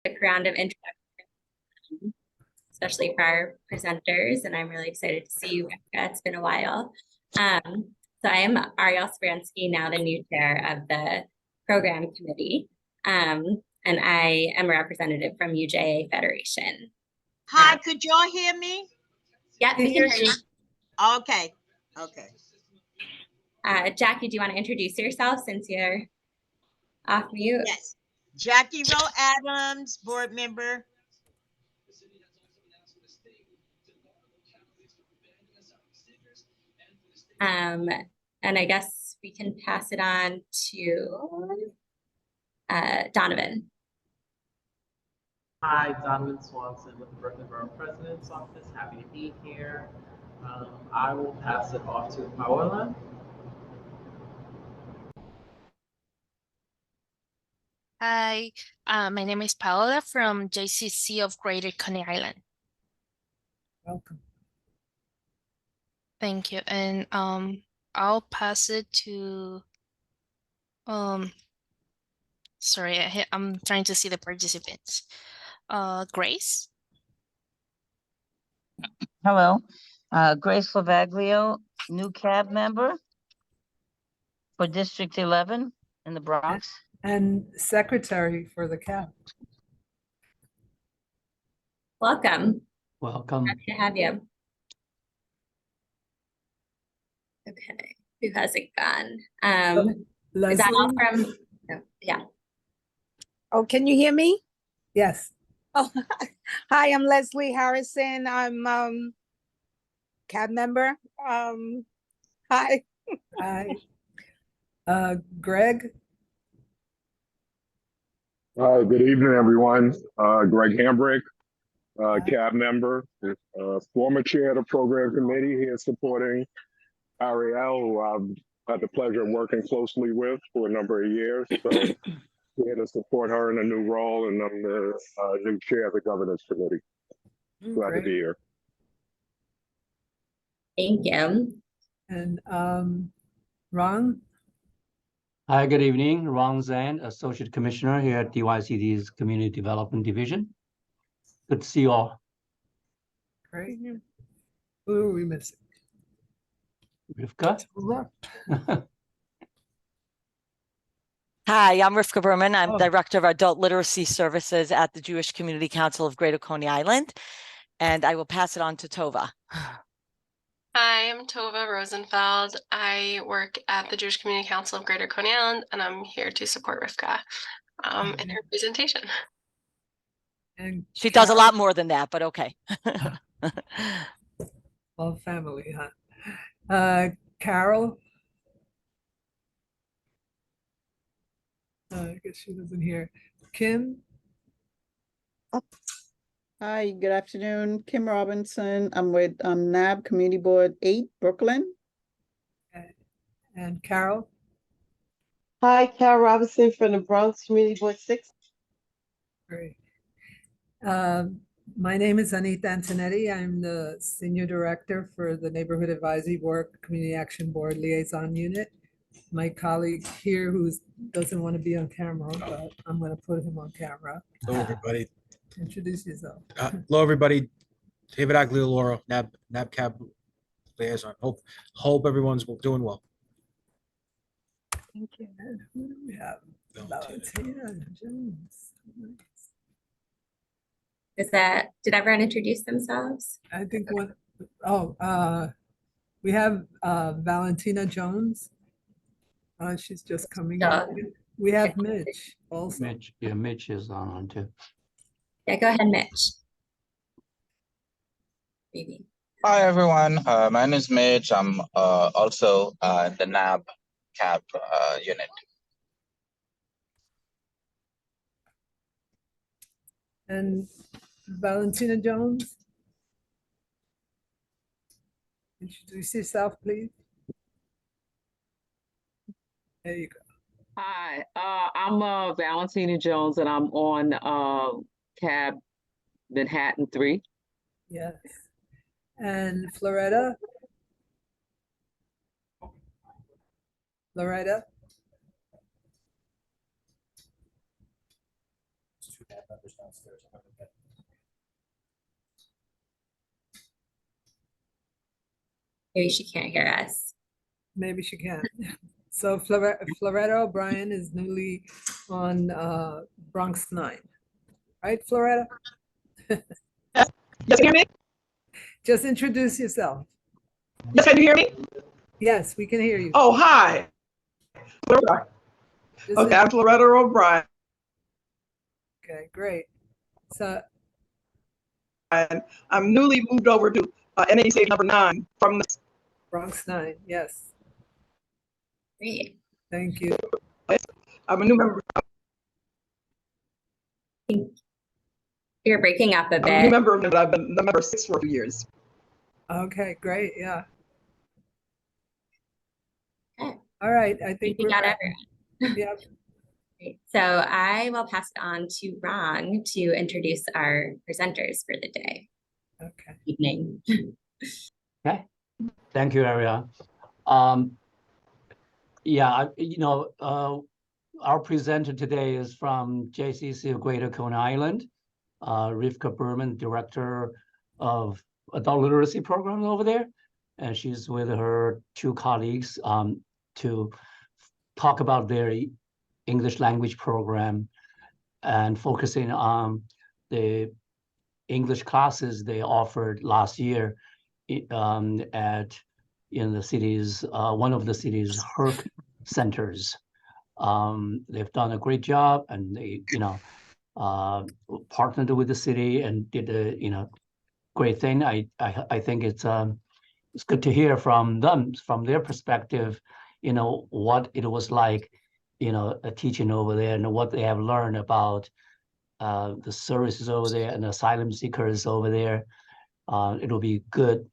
quick round of introductions, especially for our presenters, and I'm really excited to see you, Rivkah. It's been a while. So I am Ariel Savransky, now the new chair of the program committee, and I am a representative from UJA Federation. Hi, could y'all hear me? Yeah, we can hear you. Okay. Jackie, do you want to introduce yourself since you're off mute? Yes. Jackie Rowe Adams, board member. And I guess we can pass it on to Donovan. Hi, Donovan Swanson with the Brooklyn Borough President's Office. Happy to be here. I will pass it off to Paola. Hi, my name is Paola from JCC of Greater Coney Island. Welcome. Thank you. And I'll pass it to sorry, I'm trying to see the participants. Grace. Hello, Grace Lavaglio, new cab member for District 11 in the Bronx. And secretary for the CAP. Welcome. Welcome. Happy to have you. Okay, who hasn't gone? Is that all from? No, yeah. Oh, can you hear me? Yes. Oh, hi, I'm Leslie Harrison. I'm CAB member. Hi. Hi. Greg. Good evening, everyone. Greg Hambrick, CAB member, former chair of the program committee here supporting Ariel, who I've had the pleasure of working closely with for a number of years. So here to support her in a new role, and I'm the new chair of the governance committee. Glad to be here. Thank you. And Ron. Hi, good evening. Ron Zan, Associate Commissioner here at DYCD's Community Development Division. Good to see you all. Great. Who are we missing? Rivkah. Hi, I'm Rivkah Berman. I'm Director of Adult Literacy Services at the Jewish Community Council of Greater Coney Island, and I will pass it on to Tova. Hi, I'm Tova Rosenfeld. I work at the Jewish Community Council of Greater Coney Island, and I'm here to support Rivkah in her presentation. And she does a lot more than that, but okay. All family, huh? Carol. I guess she wasn't here. Kim. Hi, good afternoon. Kim Robinson. I'm with NAB Community Board 8, Brooklyn. Okay. And Carol. Hi, Carol Robinson from the Bronx Community Board 6. Great. My name is Anita Antonetti. I'm the Senior Director for the Neighborhood Advisory Board Community Action Board Liaison Unit. My colleague here who doesn't want to be on camera, but I'm going to put him on camera. Hello, everybody. Introduce yourself. Hello, everybody. David Aglioloro, NAB CAB liaison. Hope everyone's doing well. Thank you. And who do we have? Valentina Jones. Nice. Did everyone introduce themselves? I think we have Valentina Jones. She's just coming in. We have Mitch also. Mitch is on too. Yeah, go ahead, Mitch. Maybe. Hi, everyone. My name is Mitch. I'm also in the NAB CAB unit. And Valentina Jones. Introduce yourself, please. There you go. Hi, I'm Valentina Jones, and I'm on CAB Manhattan 3. Yes. And Floretta. Maybe she can't hear us. Maybe she can. So Floretta O'Brien is newly on Bronx 9. Right, Floretta? Yes, you hear me? Just introduce yourself. Yes, can you hear me? Yes, we can hear you. Oh, hi. Okay, I'm Floretta O'Brien. Okay, great. So I'm newly moved over to NAC number 9 from the Bronx 9, yes. Great. Thank you. I'm a new member. You're breaking up a I'm a new bit. member, but I've been the member 6 for a few years. Okay, great, yeah. Okay. All right, I think We we're got ready. everyone. Yep. Great. So I will pass it on to Rong to introduce our presenters for the day. Okay. Evening. Okay, thank you, Ariel. Our presenter today is from JCC of Greater Coney Island, Rivkah Berman, Director of Adult Literacy Program over there. And she's with her 2 colleagues to talk about their English language program and focusing on the English classes they offered last year at the city's one of the city's HERC centers. They've done a great job, and they partnered with the city and did a great thing. I think it's good to hear from them, from their perspective, what it was like, teaching over there and what they have learned about the services over there and asylum seekers over there. It'll be good,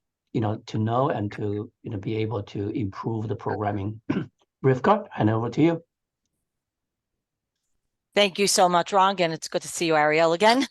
to know and to be able to improve the programming. Rivkah, hand over to you. Thank you so much, Rong, and it's good to see you, Ariel, again.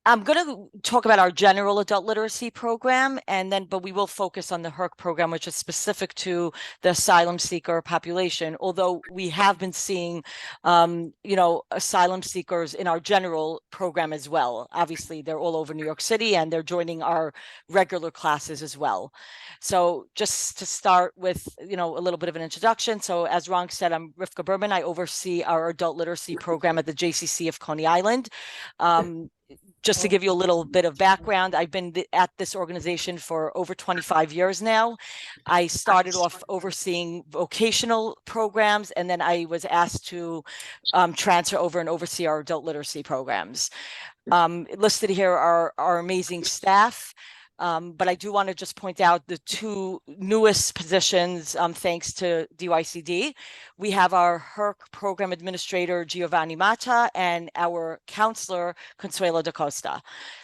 I'm going to talk about our general adult literacy program, but we will focus on the HERC program, which is specific to the asylum seeker population. Although we have been seeing, asylum seekers in our general program as well. Obviously, they're all over New York City, and they're joining our regular classes as well. So just to start with, a little bit of an introduction. So as Rong said, I'm Rivkah Berman. I oversee our adult literacy program at the JCC of Coney Island. Just to give you a little bit of background, I've been at this organization for over 25 years now. I started off overseeing vocational programs, and then I was asked to transfer over and oversee our adult literacy programs. Listed here are our amazing staff. But I do want to just point out the 2 newest positions, thanks to DYCD. We have our HERC program administrator, Giovanni Mata, and our counselor, Consuelo da Costa.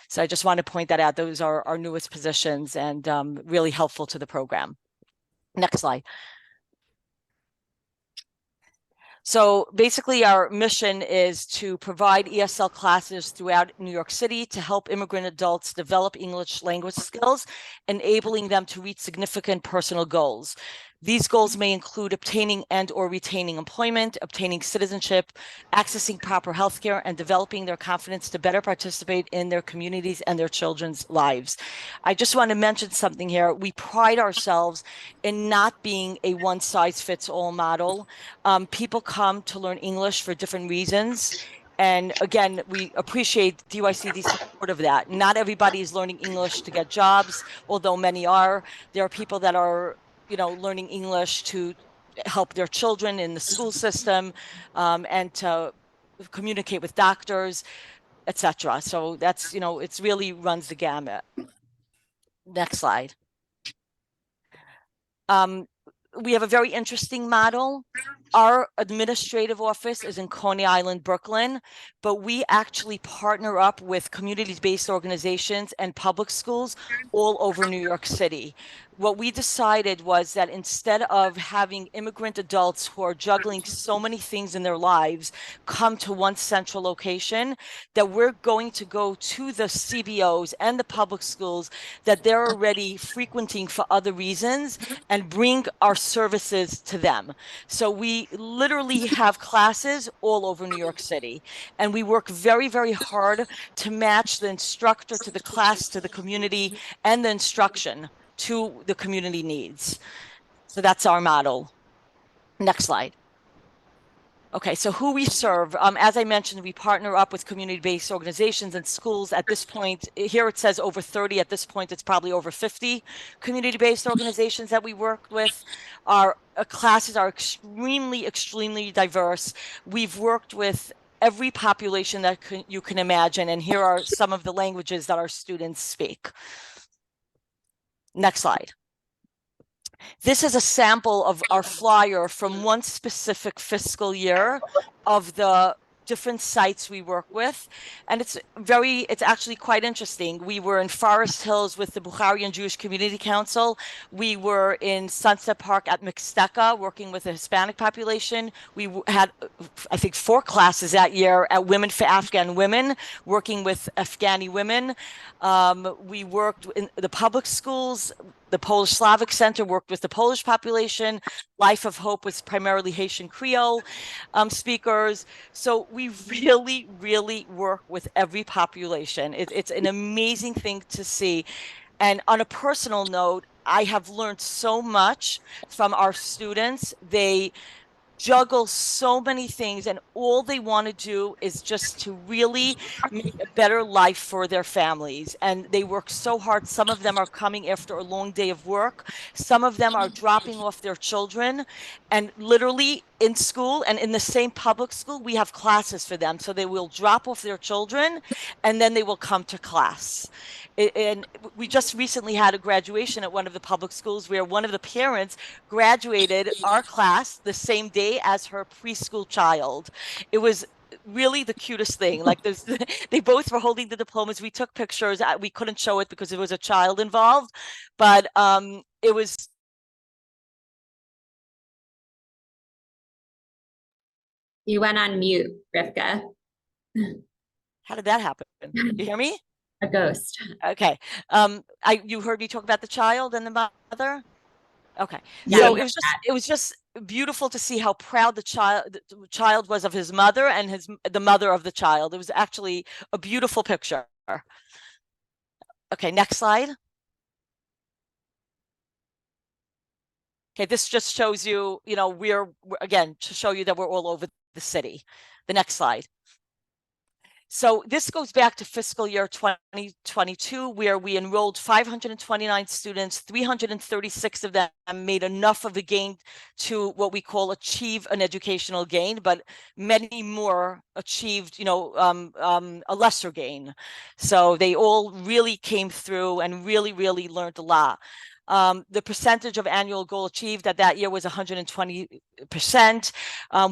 So I just want to point that out. Those are our newest positions and really helpful to the program. Next slide. So basically, our mission is to provide ESL classes throughout New York City to help immigrant adults develop English language skills, enabling them to reach significant personal goals. These goals may include obtaining and or retaining employment, obtaining citizenship, accessing proper healthcare, and developing their confidence to better participate in their communities and their children's lives. I just want to mention something here. We pride ourselves in not being a one-size-fits-all model. People come to learn English for different reasons. And again, we appreciate DYCD's support of that. Not everybody is learning English to get jobs, although many are. There are people that are learning English to help their children in the school system, and to communicate with doctors, etc. So that's, it's really runs the gamut. Next slide. We have a very interesting model. Our administrative office is in Coney Island, Brooklyn, but we actually partner up with community-based organizations and public schools all over New York City. what we decided was that instead of having immigrant adults who are juggling so many things in their lives come to one central location, that we're going to go to the CBOs and the public schools that they're already frequenting for other reasons and bring our services to them. So we literally have classes all over New York City, and we work very, very hard to match the instructor to the class, to the community, and the instruction to the community needs. So that's our model. Next slide. Okay, so who we serve, as I mentioned, we partner up with community-based organizations and schools. At this point, here it says over 30. At this point, it's probably over 50 community-based organizations that we work with. Our classes are extremely, extremely diverse. We've worked with every population that you can imagine, and here are some of the languages that our students speak. Next slide. This is a sample of our flyer from one specific fiscal year of the different sites we work with. And it's actually quite interesting. We were in Forest Hills with the Bukharian Jewish Community Council. We were in Sunset Park at Mixteca working with the Hispanic population. We had, I think, 4 classes that year at Women for Afghan Women, working with Afghani women. We worked in the public schools. The Polish Slavic Center worked with the Polish population. Life of Hope was primarily Haitian Creole speakers. So we really, really work with every population. It's an amazing thing to see. And on a personal note, I have learned so much from our students. They juggle so many things, and all they want to do is just to really make a better life for their families. And they work so hard. Some of them are coming after a long day of work. Some of them are dropping off their children, and literally in school, and in the same public school, we have classes for them. So they will drop off their children and then they will come to class. And we just recently had a graduation at one of the public schools where one of the parents graduated our class the same day as her preschool child. It was really the cutest thing. Like they both were holding the diplomas. We took pictures. We couldn't show it because there was a child involved, but it was. You went on mute, Rivkah. How did that happen? You hear me? A ghost. Okay. You heard me talk about the child and the mother? Okay. Yeah, So it was just beautiful to see how proud the child was of his mother and the mother of the child. It was actually a beautiful picture. Okay, next slide. Okay, this just shows you, we're again to show you that we're all over the city. The next slide. So this goes back to fiscal year 2022, where we enrolled 529 students. 336 of them made enough of a gain to what we call achieve an educational gain, but many more achieved, a lesser gain. So they all really came through and really, really learned a lot. The percentage of annual goal achieved that year was 120%.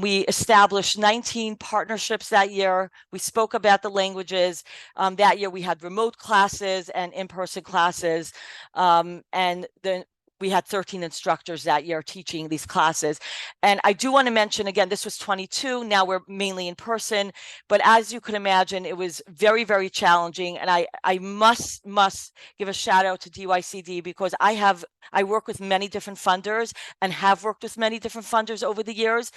We established 19 partnerships that year. We spoke about the languages. That year we had remote classes and in-person classes. And then we had 13 instructors that year teaching these classes. And I do want to mention, again, this was 22. Now we're mainly in person. But as you can imagine, it was very, very challenging. And I must give a shout out to DYCD, because I work with many different funders and have worked with many different funders over the years.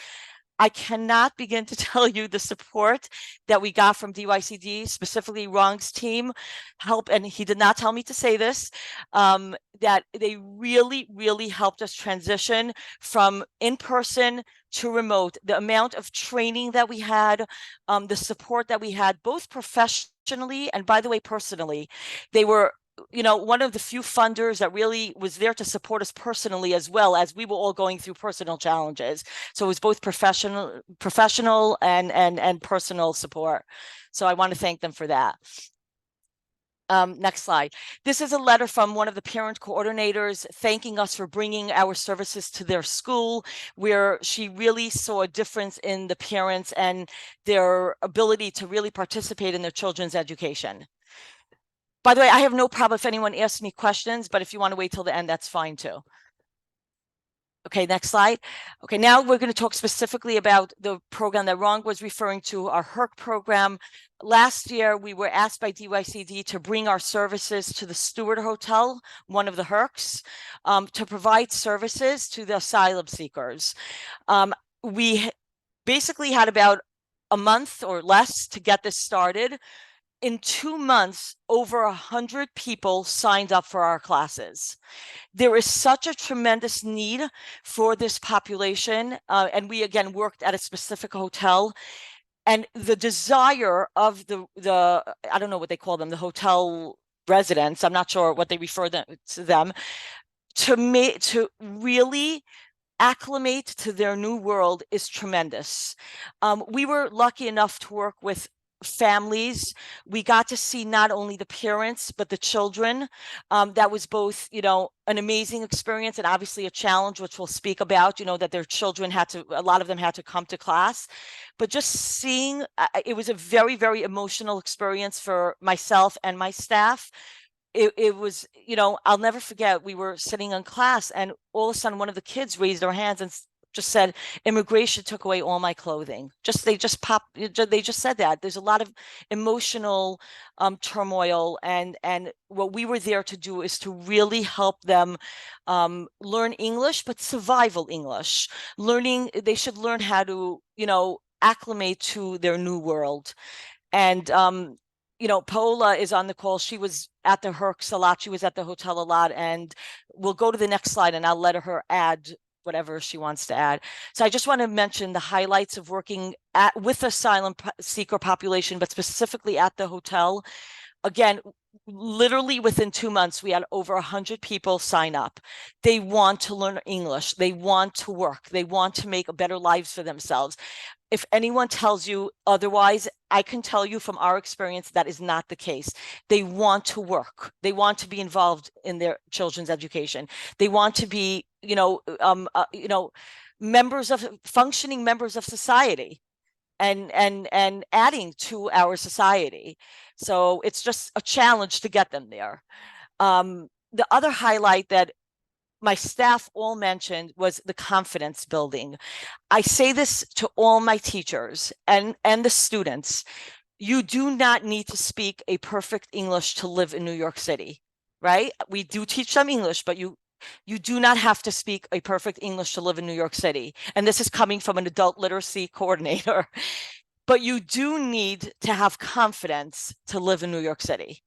I cannot begin to tell you the support that we got from DYCD, specifically Rong's team, and he did not tell me to say this, that they really, really helped us transition from in-person to remote. The amount of training that we had, the support that we had, both professionally and, by the way, personally. They were one of the few funders that really was there to support us personally, as well as we were all going through personal challenges. So it was both professional and personal support. So I want to thank them for that. Next slide. This is a letter from one of the parent coordinators thanking us for bringing our services to their school, where she really saw a difference in the parents and their ability to really participate in their children's education. By the way, I have no problem if anyone asks me questions, but if you want to wait till the end, that's fine too. Okay, next slide. Okay, now we're going to talk specifically about the program that Ron was referring to, our HERC program. Last year, we were asked by DYCD to bring our services to the Stewart Hotel, one of the HERCs, to provide services to the asylum seekers. We basically had about a month or less to get this started. In 2 months, over 100 people signed up for our classes. There is such a tremendous need for this population. And we, again, worked at a specific hotel. And the desire of the I don't know what they call them, the hotel residents, I'm not sure what they refer to them, to really acclimate to their new world is tremendous. We were lucky enough to work with families. We got to see not only the parents, but the children. That was both, an amazing experience and obviously a challenge, which we'll speak about, that their children a lot of them had to come to class. But just seeing, it was a very, very emotional experience for myself and my staff. It was, I'll never forget, we were sitting in class and all of a sudden one of the kids raised their hands and just said, immigration took away all my clothing. They just said that. There's a lot of emotional turmoil, and what we were there to do is to really help them learn English, but survival English. They should learn how to, acclimate to their new world. And Paola is on the call. She was at the HERCs a lot. She was at the hotel a lot, and we'll go to the next slide and I'll let her add whatever she wants to add. So I just want to mention the highlights of working with asylum seeker population, but specifically at the hotel. Again, literally within 2 months, we had over 100 people sign up. They want to learn English. They want to work. They want to make better lives for themselves. If anyone tells you otherwise, I can tell you from our experience that is not the case. They want to work. They want to be involved in their children's education. They want to be, functioning members of society and adding to our society. So it's just a challenge to get them there. The other highlight that my staff all mentioned was the confidence building. I say this to all my teachers and the students. You do not need to speak a perfect English to live in New York City, right? We do teach them English, but you do not have to speak a perfect English to live in New York City. And this is coming from an adult literacy coordinator. But you do need to have confidence to live in New York City.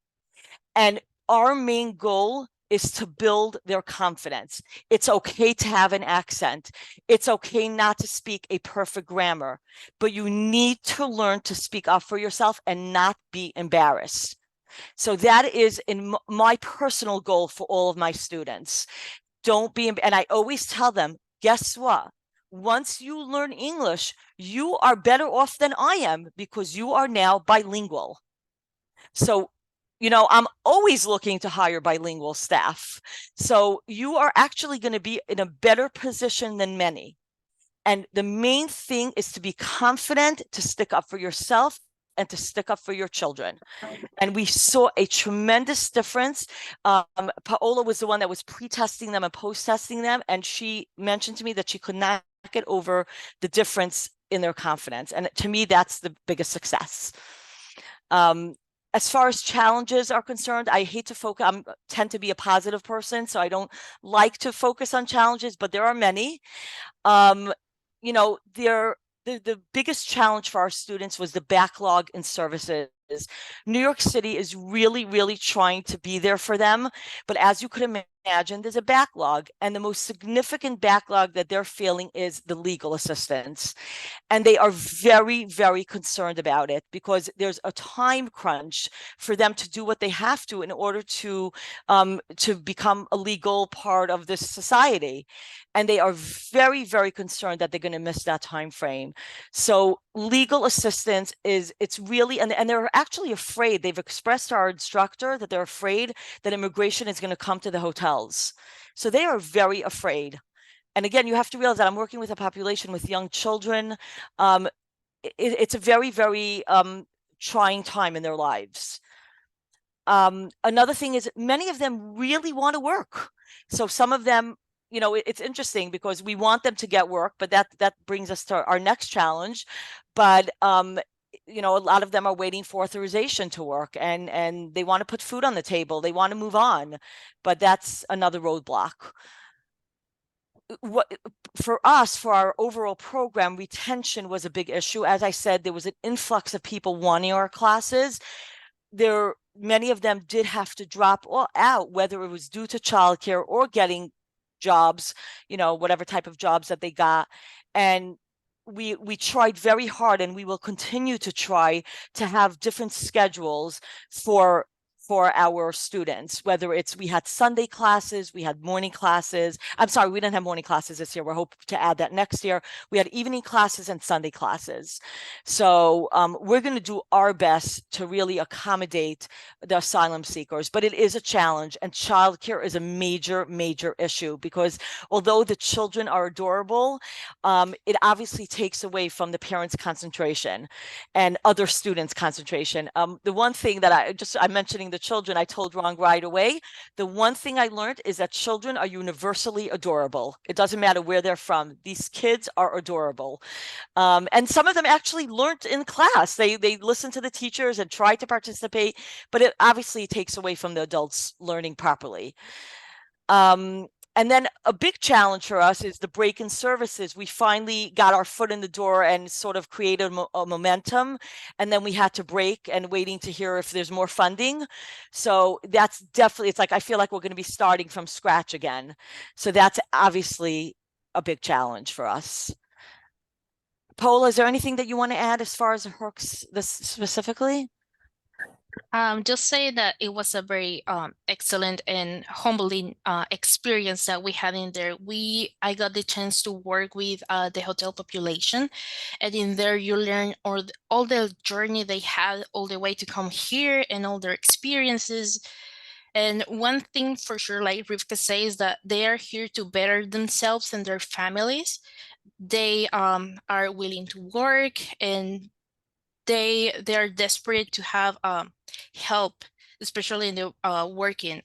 And our main goal is to build their confidence. It's okay to have an accent. It's okay not to speak a perfect grammar, but you need to learn to speak up for yourself and not be embarrassed. So that is in my personal goal for all of my students. Don't be, and I always tell them, guess what? Once you learn English, you are better off than I am because you are now bilingual. So I'm always looking to hire bilingual staff. So you are actually going to be in a better position than many. And the main thing is to be confident, to stick up for yourself and to stick up for your children. And we saw a tremendous difference. Paola was the one that was pre-testing them and post-testing them. And she mentioned to me that she could not get over the difference in their confidence. And to me, that's the biggest success. As far as challenges are concerned, I hate to focus, I tend to be a positive person, so I don't like to focus on challenges, but there are many. The biggest challenge for our students was the backlog in services. New York City is really, really trying to be there for them. But as you could imagine, there's a backlog. And the most significant backlog that they're feeling is the legal assistance. And they are very, very concerned about it because there's a time crunch for them to do what they have to in order to become a legal part of this society. And they are very, very concerned that they're going to miss that time frame. So legal assistance it's really, and they're actually afraid. They've expressed to our instructor that they're afraid that immigration is going to come to the hotels. So they are very afraid. And again, you have to realize that I'm working with a population with young children. It's a very, very trying time in their lives. Another thing is many of them really want to work. So some of them, you know, it's interesting because we want them to get work, but that brings us to our next challenge. But you know, a lot of them are waiting for authorization to work, and they want to put food on the table. They want to move on, but that's another roadblock. What for us, for our overall program, retention was a big issue. As I said, there was an influx of people wanting our classes. Many of them did have to drop out, whether it was due to childcare or getting jobs, you know, whatever type of jobs that they got. And we tried very hard, and we will continue to try to have different schedules for our students, whether it's we had Sunday classes, we had morning classes. I'm sorry, we didn't have morning classes this year. We're hoping to add that next year. We had evening classes and Sunday classes. So we're going to do our best to really accommodate the asylum seekers, but it is a challenge, and childcare is a major, major issue because although the children are adorable, it obviously takes away from the parents' concentration and other students' concentration. The one thing that I'm mentioning the children, I told Ron right away, the one thing I learned is that children are universally adorable. It doesn't matter where they're from. These kids are adorable. And some of them actually learned in class. They listened to the teachers and tried to participate, but it obviously takes away from the adults learning properly. And then a big challenge for us is the break in services. We finally got our foot in the door and sort of created a momentum, and then we had to break and waiting to hear if there's more funding. So that's definitely, it's like I feel like we're going to be starting from scratch again. So that's obviously a big challenge for us. Paula, is there anything that you want to add as far as HERCS this specifically? Just say that it was a very excellent and humbling experience that we had in there. I got the chance to work with the hotel population, and in there you learn all the journey they had all the way to come here and all their experiences. And one thing for sure, like Rivkah says, that they are here to better themselves and their families. They are willing to work, and they are desperate to have help, especially in the working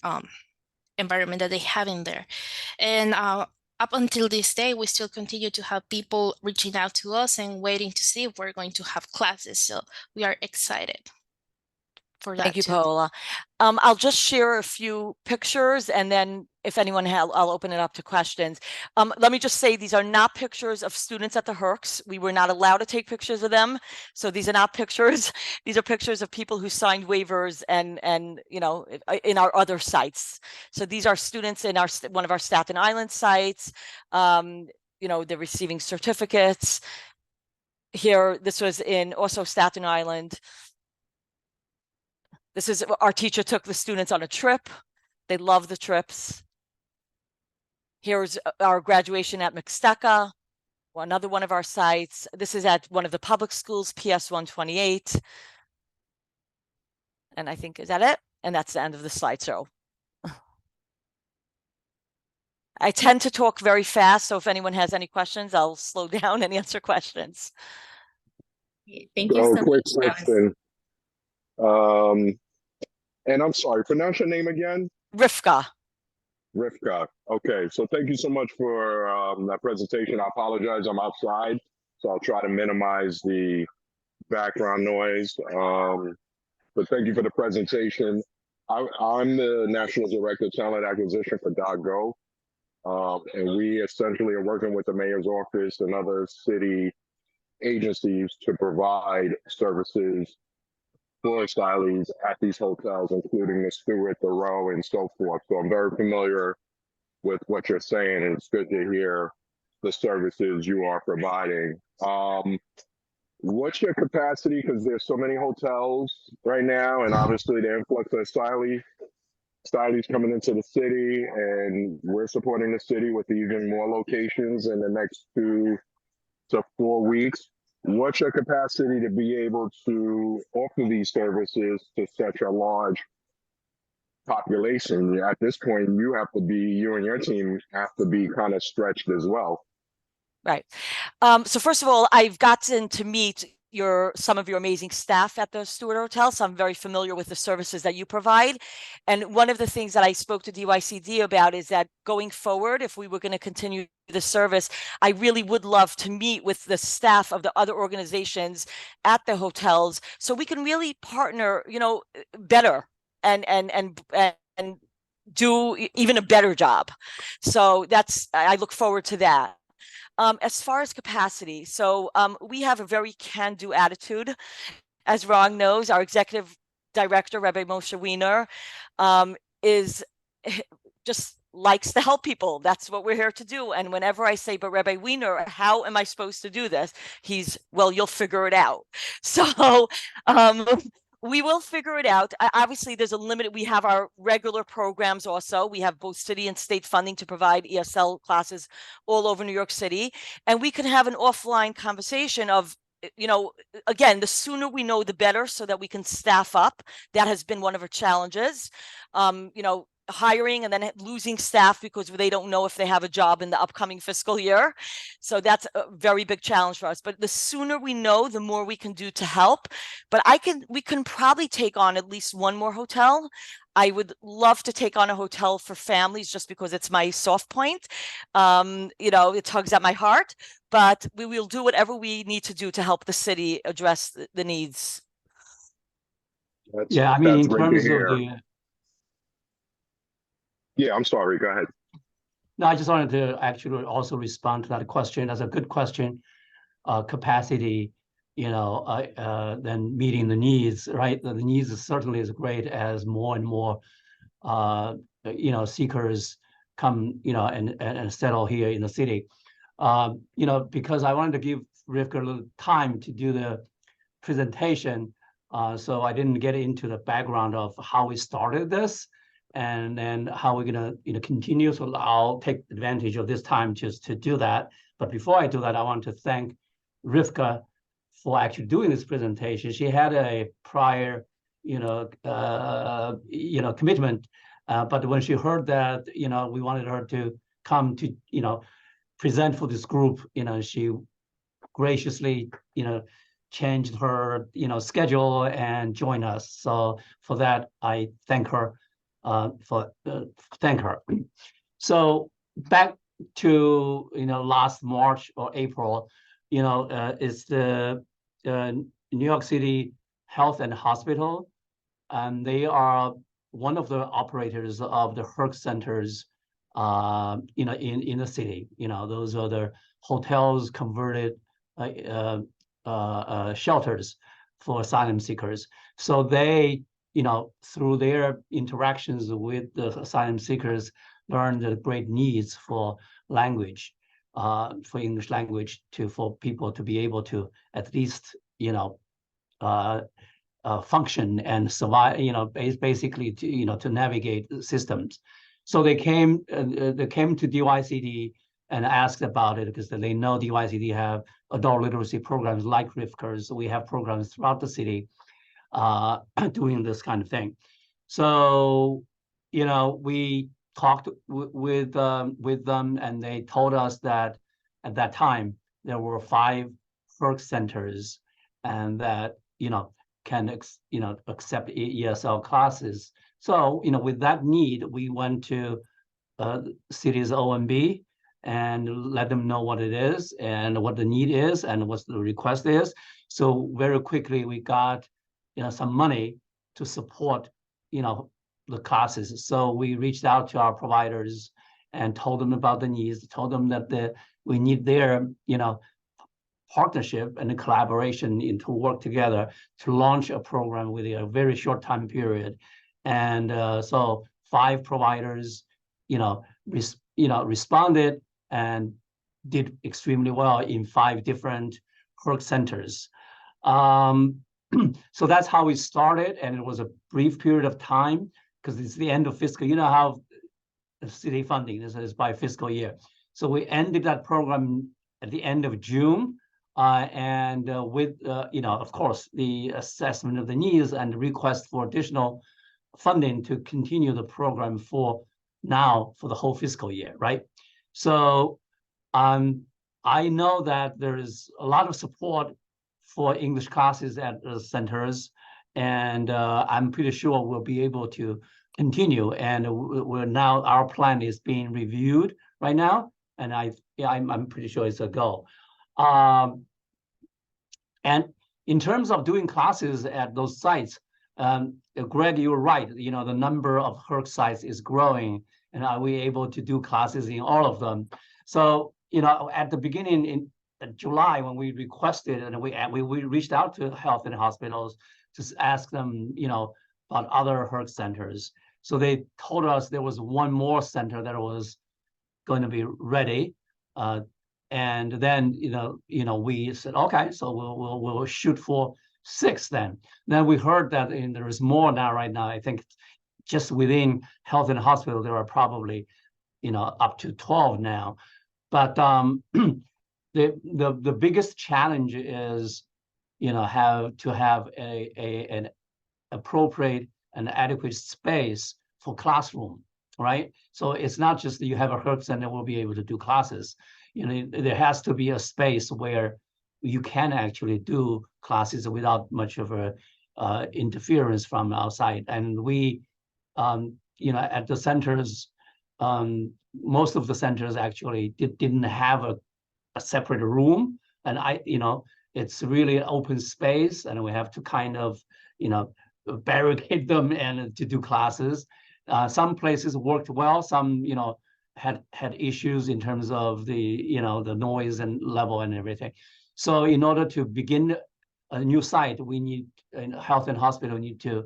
environment that they have in there. And up until this day, we still continue to have people reaching out to us and waiting to see if we're going to have classes. So we are excited for that. Thank you, too. Paola. I'll just share a few pictures, and then if anyone has, I'll open it up to questions. Let me just say, these are not pictures of students at the HERCS. We were not allowed to take pictures of them. So these are not pictures. These are pictures of people who signed waivers and you know, in our other sites. So these are students in one of our Staten Island sites. You know, they're receiving certificates. Here, this was in also Staten Island. This is our teacher took the students on a trip. They love the trips. Here's our graduation at Mixteca, another one of our sites. This is at one of the public schools, PS 128. And I think, is that it? And that's the end of the slideshow. I tend to talk very fast, so if anyone has any questions, I'll slow down and answer questions. Thank you so Quick much. question. And I'm sorry, pronounce your name again? Rivkah. Rivkah. Okay, so thank you so much for that presentation. I apologize, I'm outside, so I'll try to minimize the background noise. But thank you for the presentation. I'm the National Director of Talent Acquisition for .go, and we essentially are working with the mayor's office and other city agencies to provide services for asylees at these hotels, including the Stewart, the Row, and so forth. So I'm very familiar with what you're saying, and it's good to hear the services you are providing. What's your capacity? Because there's so many hotels right now, and obviously the influx of asylees coming into the city, and we're supporting the city with even more locations in the next 2 to 4 weeks. What's your capacity to be able to offer these services to such a large population? At this point, you and your team have to be kind of stretched as well. Right. So first of all, I've gotten to meet, some of your amazing staff at the Stewart Hotel, so I'm very familiar with the services that you provide. And one of the things that I spoke to DYCD about is that going forward, if we were going to continue the service, I really would love to meet with the staff of the other organizations at the hotels so we can really partner, better and do even a better job. So I look forward to that. As far as capacity, so we have a very can-do attitude. As Ron knows, our executive director, Rabbi Moshe Wiener, is just likes to help people. That's what we're here to do. And whenever I say, but Rabbi Wiener, how am I supposed to do this? Well, you'll figure it out. So we will figure it out. Obviously, there's a limit. We have our regular programs also. We have both city and state funding to provide ESL classes all over New York City. And we can have an offline conversation of, again, the sooner we know, the better, so that we can staff up. That has been one of our challenges. Hiring and then losing staff because they don't know if they have a job in the upcoming fiscal year. So that's a very big challenge for us. But the sooner we know, the more we can do to help. But we can probably take on at least one more hotel. I would love to take on a hotel for families just because it's my soft point. It tugs at my heart, but we will do whatever we need to do to help the city address the needs. Yeah, I mean, in great to terms of hear. the Yeah, I'm sorry. Go ahead. No, I just wanted to actually also respond to that question. That's a good question. Capacity, then meeting the needs, right? The needs is certainly as great as more and more, seekers come, and settle here in the city. Because I wanted to give Rivkah a little time to do the presentation, so I didn't get into the background of how we started this. And then how we're gonna continue. So I'll take advantage of this time just to do that. But before I do that, I want to thank Rivkah for actually doing this presentation. She had a prior, commitment, but when she heard that, we wanted her to come to, present for this group, she graciously, changed her, schedule and joined us. So for that, I thank her. Thank her. So back to last March or April, is the New York City Health and Hospital, and they are one of the operators of the HERC centers, in the city. Those are the hotels converted shelters for asylum seekers. So they, through their interactions with the asylum seekers, learned the great needs for language, for English language, for people to be able to at least, function and survive, basically to navigate the systems. So they came to DYCD and asked about it because they know DYCD have adult literacy programs like Rivkah's. So we have programs throughout the city doing this kind of thing. So, we talked with them, and they told us that at that time there were 5 HERC centers, and that can accept ESL classes. So with that need, we went to city's OMB and let them know what it is and what the need is and what the request is. So very quickly we got some money to support, the classes. So we reached out to our providers and told them about the needs, told them that we need their, partnership and the collaboration to work together to launch a program within a very short time period. And so 5 providers, responded and did extremely well in 5 different HERC centers. So that's how we started, and it was a brief period of time because it's the end of fiscal. You know how city funding is by fiscal year. So we ended that program at the end of June, and with of course the assessment of the needs and the request for additional funding to continue the program for the whole fiscal year, right? So I know that there is a lot of support for English classes at the centers. And I'm pretty sure we'll be able to continue. And we're now, our plan is being reviewed right now. And I'm pretty sure it's a go. And in terms of doing classes at those sites, Greg, you're right. You know, the number of HERC sites is growing, and are we able to do classes in all of them? So, you know, at the beginning in July, when we requested and we reached out to health and hospitals to ask them, you know, about other HERC centers. So they told us there was one more center that was going to be ready. And then, you know, we said, okay, so we'll shoot for 6 then. Then we heard that there is more now right now. I think just within health and hospital, there are probably, you know, up to 12 now. But the biggest challenge is, you know, have to have an appropriate and adequate space for classroom, right? So it's not just that you have a HERC center will be able to do classes. You know, there has to be a space where you can actually do classes without much of a interference from outside. And we, you know, at the centers, most of the centers actually didn't have a separate room. And you know, it's really an open space, and we have to kind of, you know, barricade them and to do classes. Some places worked well, some, you know, had issues in terms of the, you know, the noise and level and everything. So in order to begin a new site, we need, health and hospital need to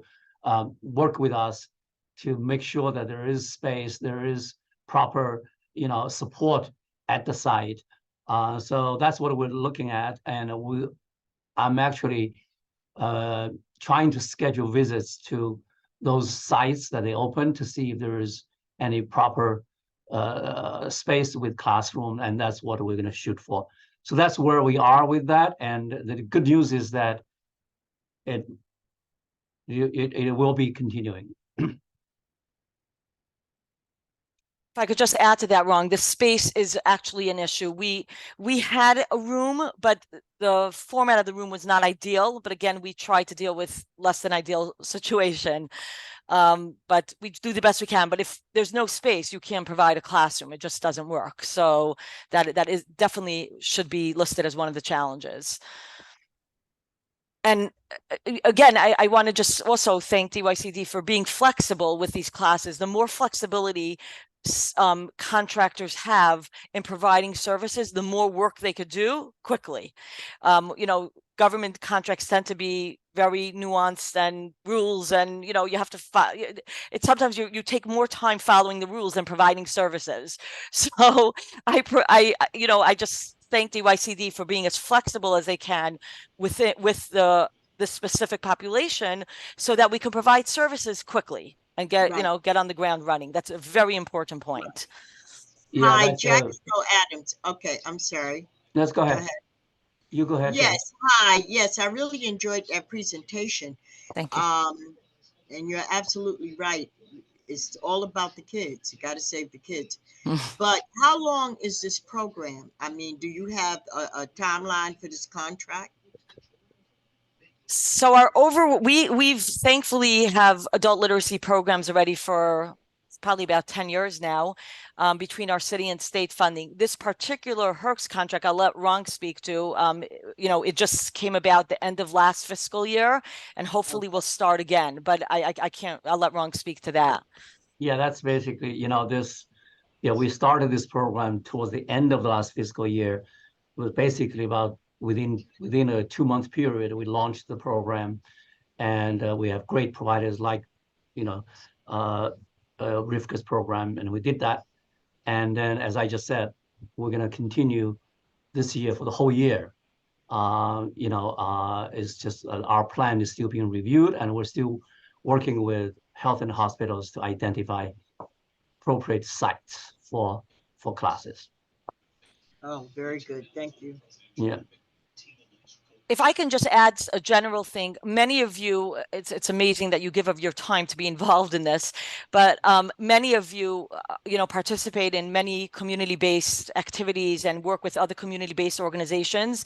work with us to make sure that there is space, there is proper, you know, support at the site. So that's what we're looking at. And I'm actually trying to schedule visits to those sites that they open to see if there is any proper space with classroom, and that's what we're going to shoot for. So that's where we are with that. And the good news is that it will be continuing. If I could just add to that, Ron, the space is actually an issue. We had a room, but the format of the room was not ideal. But again, we tried to deal with less than ideal situation. But we do the best we can. But if there's no space, you can't provide a classroom. It just doesn't work. So that is definitely should be listed as one of the challenges. And again, I want to just also thank DYCD for being flexible with these classes. The more flexibility contractors have in providing services, the more work they could do quickly. You know, government contracts tend to be very nuanced and rules, and you know, you have to it's sometimes you take more time following the rules than providing services. So you know, I just thank DYCD for being as flexible as they can with the specific population, so that we can provide services quickly and get, you know, get on the ground running. That's a very important point. Yeah, Hi, Jacksonville Adams. Okay, I'm sorry. Let's go ahead. You go ahead. Yes, hi. Yes, I really enjoyed that presentation. Thank you. And you're absolutely right. It's all about the kids. You got to save the kids. But how long is this program? I mean, do you have a timeline for this contract? So we've thankfully have adult literacy programs already for probably about 10 years now, between our city and state funding. This particular HERCS contract, I'll let Ron speak to. You know, it just came about the end of last fiscal year, and hopefully we'll start again. But I can't. I'll let Ron speak to that. Yeah, that's basically, you know, this. Yeah, we started this program towards the end of the last fiscal year. It was basically about within a 2-month period, we launched the program, and we have great providers like, you know, Rivkah's program, and we did that. And then, as I just said, we're going to continue this year for the whole year. You know, it's just our plan is still being reviewed, and we're still working with health and hospitals to identify appropriate sites for classes. Oh, very good. Thank you. Yeah. if I can just add a general thing, many of you, it's amazing that you give of your time to be involved in this, but many of you, participate in many community-based activities and work with other community-based organizations.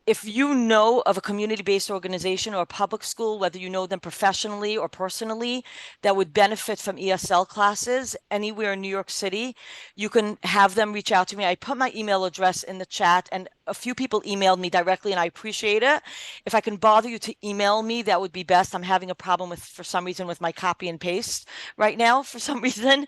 If you know of a community-based organization or a public school, whether you know them professionally or personally, that would benefit from ESL classes anywhere in New York City, you can have them reach out to me. I put my email address in the chat, and a few people emailed me directly, and I appreciate it. If I can bother you to email me, that would be best. I'm having a problem for some reason, with my copy and paste right now, for some reason.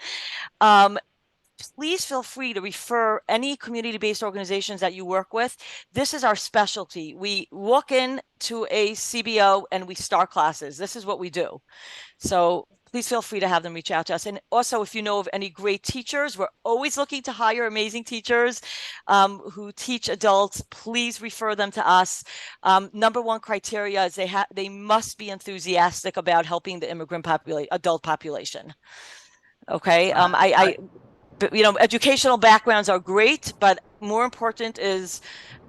Please feel free to refer any community-based organizations that you work with. This is our specialty. We walk into a CBO and we start classes. This is what we do. So please feel free to have them reach out to us. And also, if you know of any great teachers, we're always looking to hire amazing teachers who teach adults. Please refer them to us. Number one criteria is they must be enthusiastic about helping the immigrant adult population. Okay. But, educational backgrounds are great, but more important is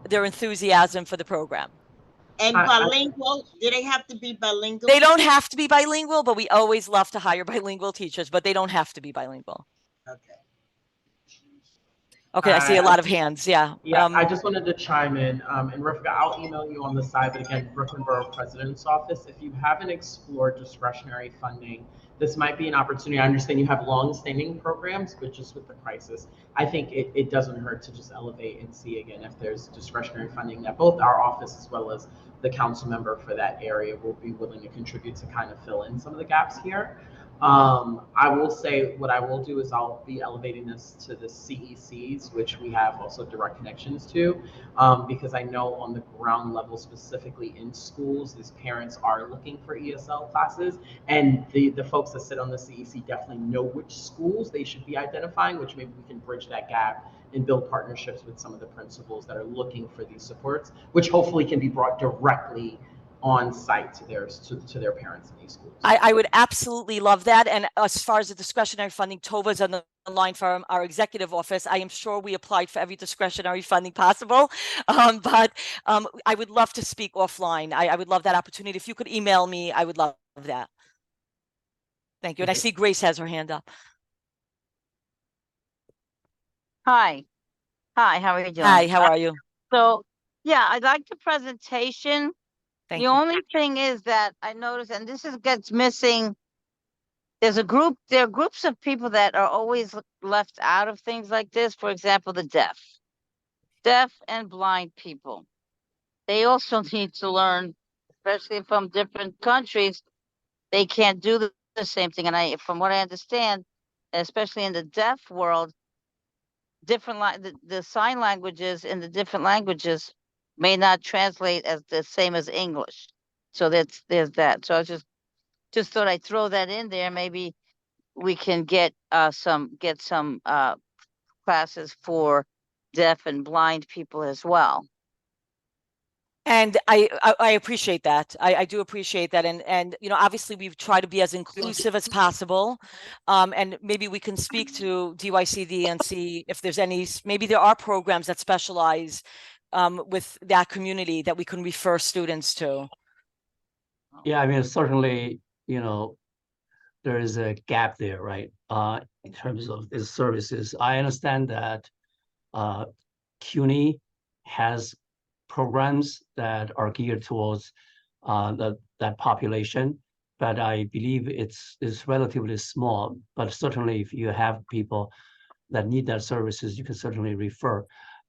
their enthusiasm for the program. And bilingual, do they have to be bilingual? They don't have to be bilingual, but we always love to hire bilingual teachers, but they don't have to be bilingual. Okay. Okay, I see a lot of hands. Yeah. Yeah, I just wanted to chime in. And Rivkah, I'll email you on the side, but again, Brooklyn Borough President's Office, if you haven't explored discretionary funding, this might be an opportunity. I understand you have long-standing programs, but just with the crisis, I think it doesn't hurt to just elevate and see again if there's discretionary funding that both our office as well as the council member for that area will be willing to contribute to kind of fill in some of the gaps here. I will say what I will do is I'll be elevating this to the CECs, which we have also direct connections to, because I know on the ground level, specifically in schools, these parents are looking for ESL classes, and the folks that sit on the CEC definitely know which schools they should be identifying, which maybe we can bridge that gap and build partnerships with some of the principals that are looking for these supports, which hopefully can be brought directly on site to their parents in these schools. I would absolutely love that. And as far as the discretionary funding, Tova's on the line from our executive office. I am sure we applied for every discretionary funding possible. But I would love to speak offline. I would love that opportunity. If you could email me, I would love that. Thank you. And I see Grace has her hand up. Hi, how are you doing? Hi, how are you? So, yeah, I like the presentation. Thank the you. only thing is that I noticed, and this gets missing. There are groups of people that are always left out of things like this. For example, the deaf and blind people. They also need to learn, especially from different countries. They can't do the same thing. And from what I understand, especially in the deaf world, the sign languages in the different languages may not translate as the same as English. So there's that. So I just thought I'd throw that in there. Maybe we can get some classes for deaf and blind people as well. And I appreciate that. I do appreciate that. And obviously we've tried to be as inclusive as possible. And maybe we can speak to DYCD and see if there's maybe there are programs that specialize with that community that we can refer students to. Yeah, I mean, certainly, there is a gap there, right? In terms of the services. I understand that CUNY has programs that are geared towards that population, but I believe it's relatively small. But certainly, if you have people that need that services, you can certainly refer.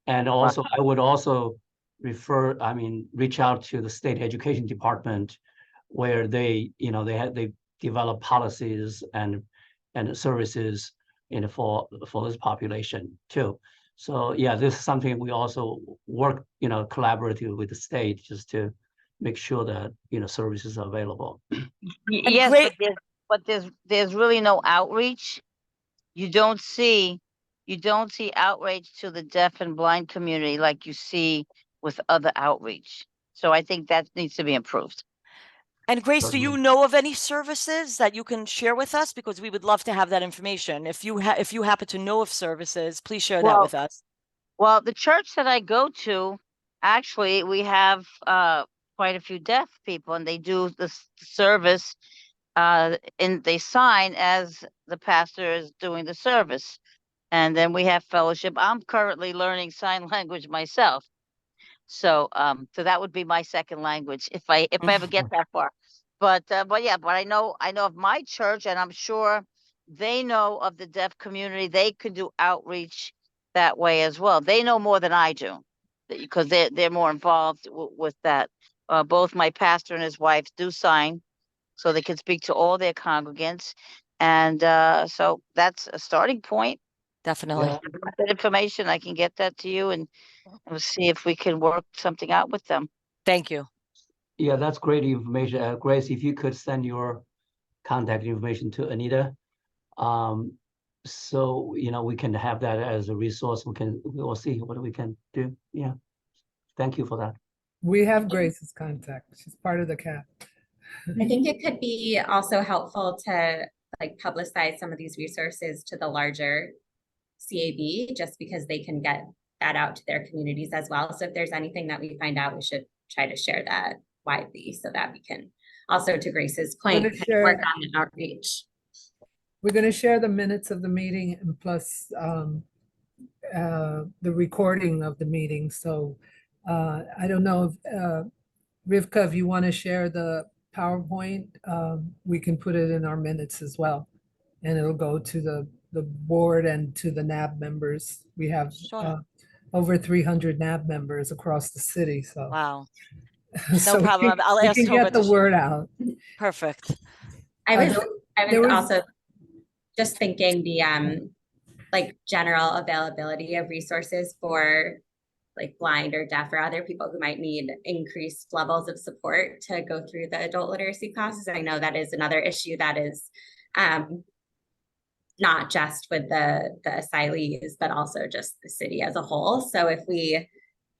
And also, I would also reach out to the state education department, where they develop policies and services for this population too. So yeah, this is something we also work collaboratively with the state just to make sure that services are available. Yes, but there's really no outreach. You don't see outreach to the deaf and blind community like you see with other outreach. So I think that needs to be improved. And Grace, do you know of any services that you can share with us? Because we would love to have that information. If you happen to know of services, please share that with us. Well, the church that I go to, actually, we have quite a few deaf people, and they do the service, and they sign as the pastor is doing the service. And then we have fellowship. I'm currently learning sign language myself. So that would be my second language if I ever get that far. But I know of my church, and I'm sure they know of the deaf community. They could do outreach that way as well. They know more than I do because they're more involved with that. Both my pastor and his wife do sign, so they can speak to all their congregants, and so that's a starting point. Definitely. That information, I can get that to you, and we'll see if we can work something out with them. Thank you. Yeah, that's great information. Grace, if you could send your contact information to Anita, so we can have that as a resource. We'll see what we can do. Yeah, thank you for that. We have Grace's contact. She's part of the CAP. I think it could be also helpful to publicize some of these resources to the larger CAB, just because they can get that out to their communities as well. So if there's anything that we find out, we should try to share that widely so that we can also, to Grace's point, work on the outreach. We're going to share the minutes of the meeting and plus the recording of the meeting. So I don't know if Rivkah, if you want to share the PowerPoint, we can put it in our minutes as well. And it'll go to the board and to the NAB members. We have over 300 NAB members across the city. So wow. So No problem. I'll ask we can get the word out. Perfect. I was also just thinking the general availability of resources for blind or deaf or other people who might need increased levels of support to go through the adult literacy classes. I know that is another issue that is not just with the asylees, but also just the city as a whole. So if we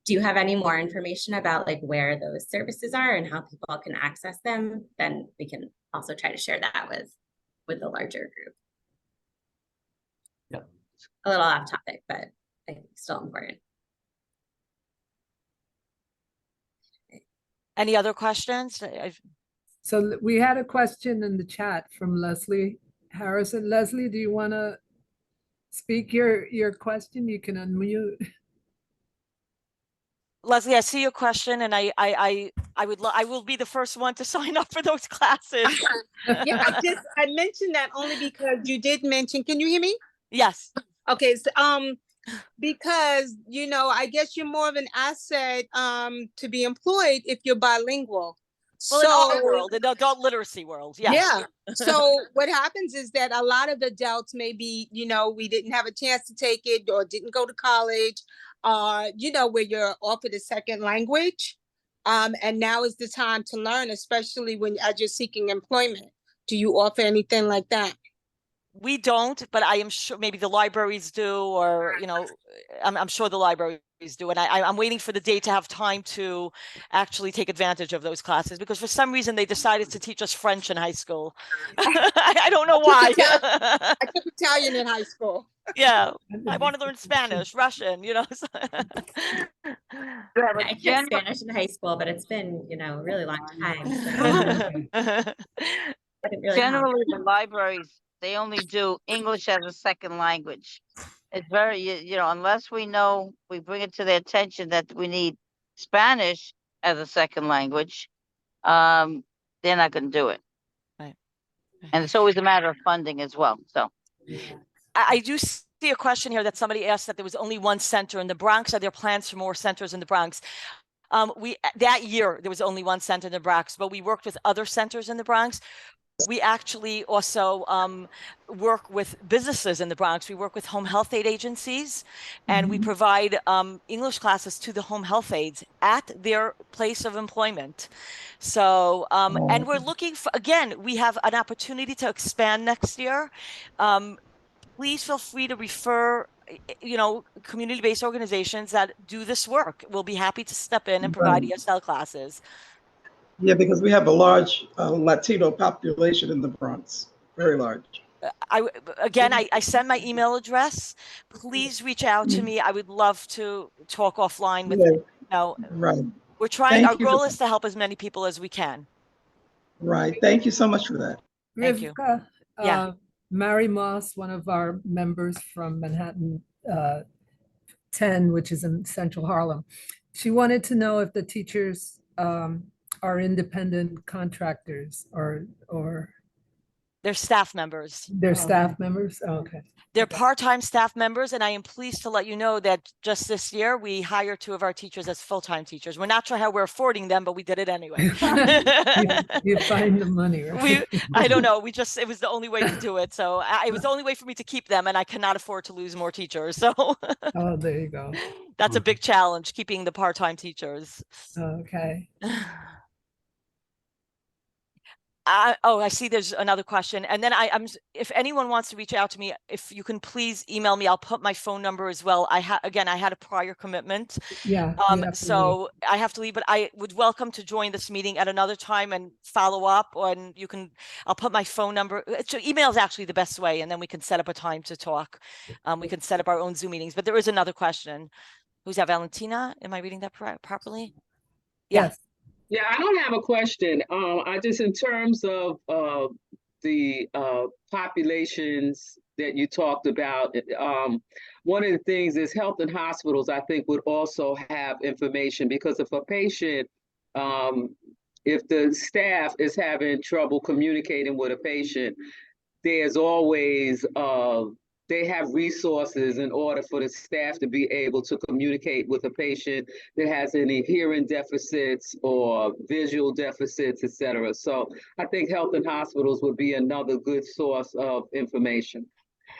do have any more information about where those services are and how people can access them, then we can also try to share that with the larger group. Yep. A little off topic, but I think still important. Any other questions? So we had a question in the chat from Leslie Harrison. Leslie, do you want to speak your question? You can unmute. Leslie, I see your question, and I will be the first one to sign up for those classes. Yeah, I mentioned that only because you did mention. Can you hear me? Yes. Okay. So, because I guess you're more of an asset to be employed if you're bilingual. Well, in our world, in the adult literacy world, yes. Yeah. So what happens is that a lot of adults maybe, we didn't have a chance to take it or didn't go to college, where you're offered a second language. And now is the time to learn, especially as you're seeking employment. Do you offer anything like that? We don't, but I am sure maybe the libraries do, or, I'm sure the libraries do. And I'm waiting for the day to have time to actually take advantage of those classes, because for some reason they decided to teach us French in high school. I don't know why. I took Italian in high school. Yeah, I want to learn Spanish, Russian, I took Spanish in high school, but it's been, a really long time. So. Generally, the libraries, they only do English as a second language. It's very, unless we bring it to their attention that we need Spanish as a second language, they're not going to do it. Right. And it's always a matter of funding as well. So I do see a question here that somebody asked that there was only one center in the Bronx. Are there plans for more centers in the Bronx? That year, there was only one center in the Bronx, but we worked with other centers in the Bronx. We actually also work with businesses in the Bronx. We work with home health aid agencies, and we provide English classes to the home health aides at their place of employment. So, and we're looking for, again, we have an opportunity to expand next year. Please feel free to refer, community-based organizations that do this work. We'll be happy to step in and provide ESL classes. Yeah, because we have a large Latino population in the Bronx, very large. I send my email address. Please reach out to me. I would love to talk offline with Right. We're trying, our Thank you for goal is that. to help as many people as we can. Right. Thank you so much for that. Thank you. Rivkah, Yeah. Mary Moss, one of our members from Manhattan 10, which is in Central Harlem. She wanted to know if the teachers are independent contractors or They're staff members. they're staff members. Oh, okay. They're part-time staff members, and I am pleased to let you know that just this year, we hired 2 of our teachers as full-time teachers. We're not sure how we're affording them, but we did it anyway. You find the money, right? I don't know. It was the only way to do it. So it was the only way for me to keep them, and I cannot afford to lose more teachers. So Oh, there you go. that's a big challenge, keeping the part-time teachers. Okay. I see there's another question. And then if anyone wants to reach out to me, if you can please email me, I'll put my phone number as well. I had a prior commitment. Yeah. So I have to leave, but I would welcome to join this meeting at another time and follow up, and I'll put my phone number. Email is actually the best way, and then we can set up a time to talk. We can set up our own Zoom meetings, but there is another question. Who's that, Valentina? Am I reading that properly? Yes. Yeah, I don't have a question. I just, in terms of the populations that you talked about, one of the things is health and hospitals, I think, would also have information, because if a patient, if the staff is having trouble communicating with a patient, there's always they have resources in order for the staff to be able to communicate with a patient that has any hearing deficits or visual deficits, et cetera. So I think health and hospitals would be another good source of information.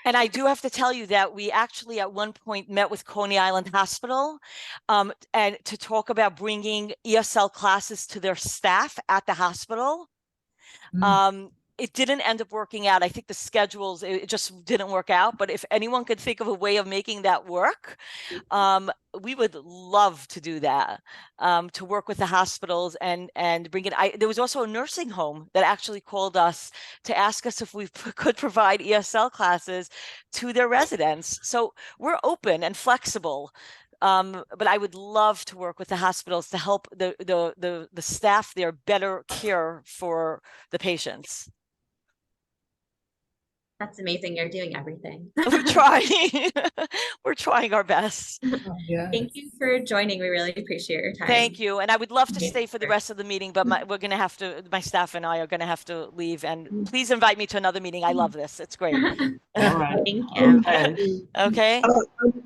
And I do have to tell you that we actually at one point met with Coney Island Hospital and to talk about bringing ESL classes to their staff at the hospital. It didn't end up working out. I think the schedules, it just didn't work out. But if anyone could think of a way of making that work, we would love to do that, to work with the hospitals and bring it. There was also a nursing home that actually called us to ask us if we could provide ESL classes to their residents. So we're open and flexible. But I would love to work with the hospitals to help the staff there better care for the patients. That's amazing. You're doing everything. We're trying. We're trying our best. Yeah. Thank you for joining. We really appreciate your time. Thank you. And I would love to stay for the rest of the meeting, but my staff and I are going to have to leave. And please invite me to another meeting. I love this. It's great. All right. Thank you. Okay.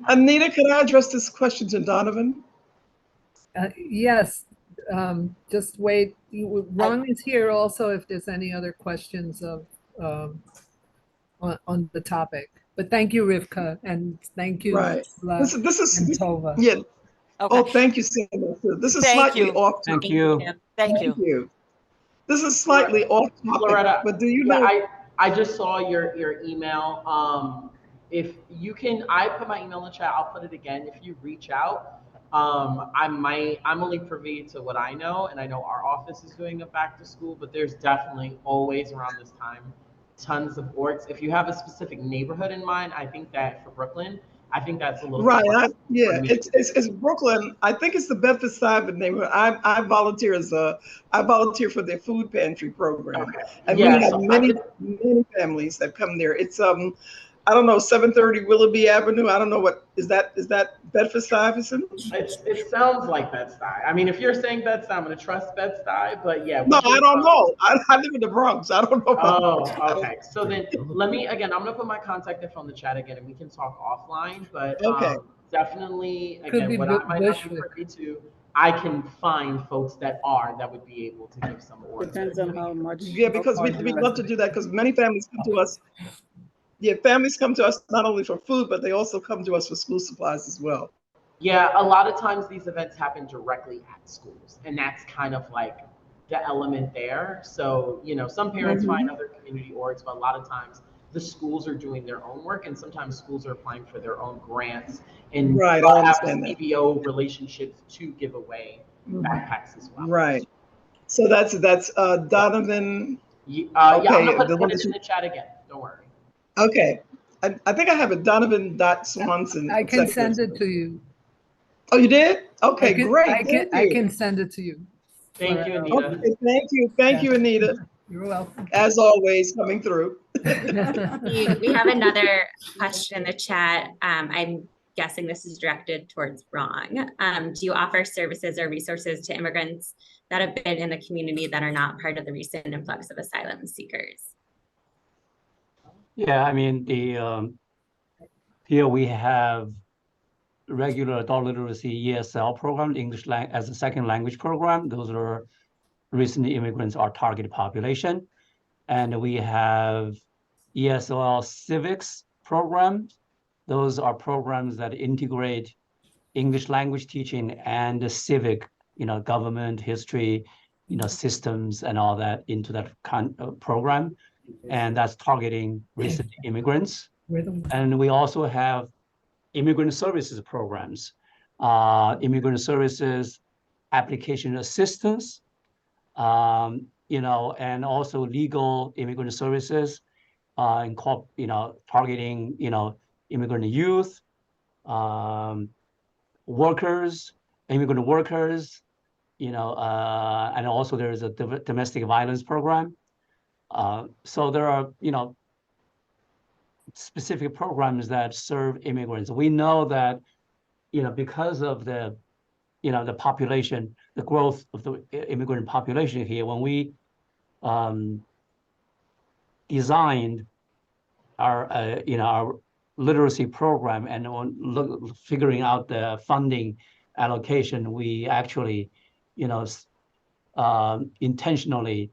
Anita, can I address this question to Donovan? Yes. Just wait. Ron is here also if there's any other questions of on the topic. But thank you, Rivkah, and thank you. Right. This is and Tova. Yeah. Okay. Oh, thank you, Sandra. This is Thank slightly you. off. Thank you. Thank you. This is slightly off topic, Loretta, but do you know? I just saw your email. If you can, I put my email in the chat. I'll put it again. If you reach out, I'm only privy to what I know, and I know our office is doing a back to school, but there's definitely always around this time tons of orgs. If you have a specific neighborhood in mind, I think that for Brooklyn, I think that's a little right. bit It's Brooklyn. I think it's the Bedford-Stuyvesant neighborhood. I volunteer for their food pantry program, and we have many families that come there. It's I don't know, 730 Willoughby Avenue. I don't know what is that Bedford-Stuyvesant? It sounds like Bed-Stuy. I mean, if you're saying Bed-Stuy, I'm going to trust Bed-Stuy, but yeah. No, I don't know. I live in the Bronx. I don't know. Oh, okay. So then I'm going to put my contact info in the chat again, and we can talk offline, but definitely, again, what I might not be privy to, I can find folks that would be able to give some orders. Depends on how much. Yeah, because we'd love to do that because many families come to us. Yeah, families come to us not only for food, but they also come to us for school supplies as well. Yeah, a lot of times these events happen directly at schools, and that's kind of like the element there. So, some parents find other community orgs, but a lot of times the schools are doing their own work, and sometimes schools are applying for their own grants and right, I have understand that. CBO relationships to give away backpacks as well. Right. So that's Donovan. Yeah, I'm gonna put it in the chat again. Don't worry. Okay. I think I have a Donovan.Swanson. I can send it to you. Oh, you did? Okay, great. I can send it to you. Thank you, Anita. Okay, thank you. Thank you, Anita. You're welcome. As always, coming through. We have another question in the chat. I'm guessing this is directed towards Ron. Do you offer services or resources to immigrants that have been in the community that are not part of the recent influx of asylum seekers? Yeah, I mean, here we have regular adult literacy ESL program, English as a second language program. Those are recent immigrants, our target population. And we have ESL civics programs. Those are programs that integrate English language teaching and the civic, government, history, systems and all that into that program. And that's targeting recent immigrants. And we also have immigrant services programs, immigrant services, application assistance, and also legal immigrant services, targeting, immigrant youth, workers, immigrant workers, and also there is a domestic violence program. So there are, specific programs that serve immigrants. We know that, because of the, the population, the growth of the immigrant population here, when we designed our, our literacy program and on figuring out the funding allocation, we actually, intentionally,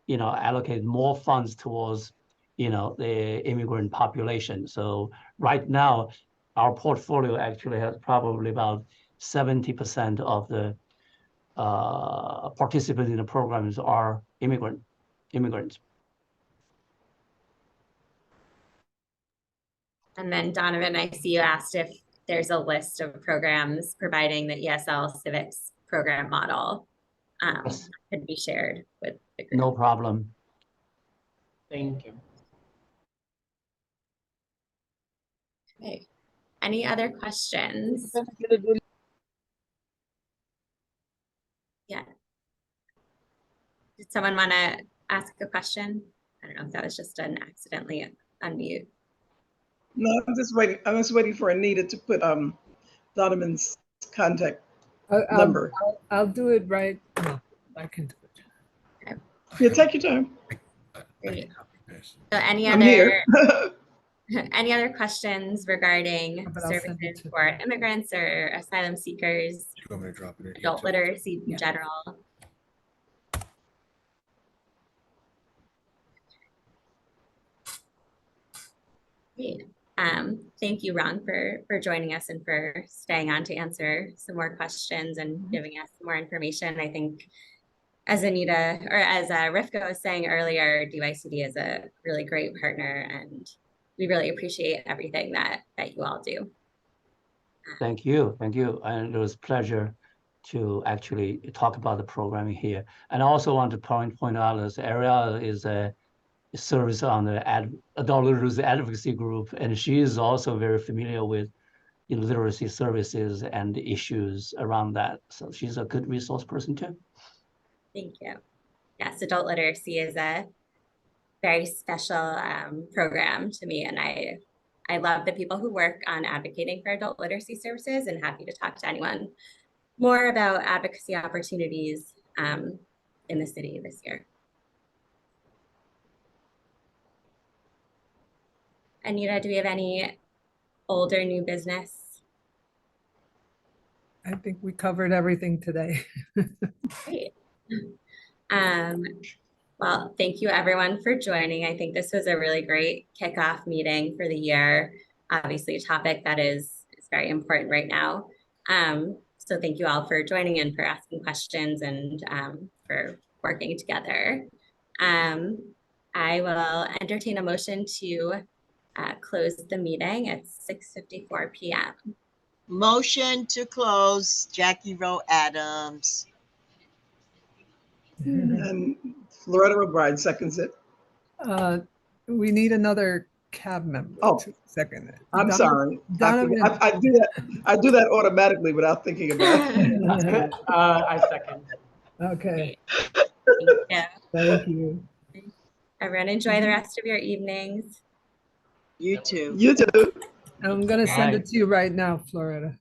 allocate more funds towards, the immigrant population. So right now, our portfolio actually has probably about 70% of the participants in the programs are immigrants. And then Donovan, I see you asked if there's a list of programs providing the ESL civics program model Yes. could be shared with the group. No problem. Thank you. Okay. Any other questions? Yeah. Did someone want to ask a question? I don't know if that was just an accidentally unmute. No, I'm just waiting. I'm just waiting for Anita to put Donovan's contact number. I'll do it right. No, I can do it. Okay. Yeah, take your time. Great. So any I'm here. any other questions regarding But I'll send it services to for immigrants or asylum seekers, You want me to drop it in? adult literacy in general? Great. Thank you, Ron, for joining us and for staying on to answer some more questions and giving us more information. I think as Anita, or as Rivkah was saying earlier, DYCD is a really great partner and we really appreciate everything that you all do. Thank you. And it was a pleasure to actually talk about the programming here. And I also want to point out that Ariel is a service on the adult literacy advocacy group, and she is also very familiar with literacy services and the issues around that. So she's a good resource person too. Thank you. Yes, adult literacy is a very special program to me, and I love the people who work on advocating for adult literacy services, and happy to talk to anyone more about advocacy opportunities in the city this year. Anita, do we have any old or new business? I think we covered everything today. Great. Well, thank you everyone for joining. I think this was a really great kickoff meeting for the year. Obviously a topic that is very important right now. So thank you all for joining and for asking questions and for working together. I will entertain a motion to close the meeting at 6:54 p.m. Motion to close, Jackie Rowe Adams. And Loretta O'Brien seconds it. We need another cab member Oh, to second it. I'm sorry. Donovan. I do that automatically without thinking about it. I second. Okay, Yeah. thank you. Everyone enjoy the rest of your evenings. You too. You too. I'm gonna send Right. it to you right now, Florida.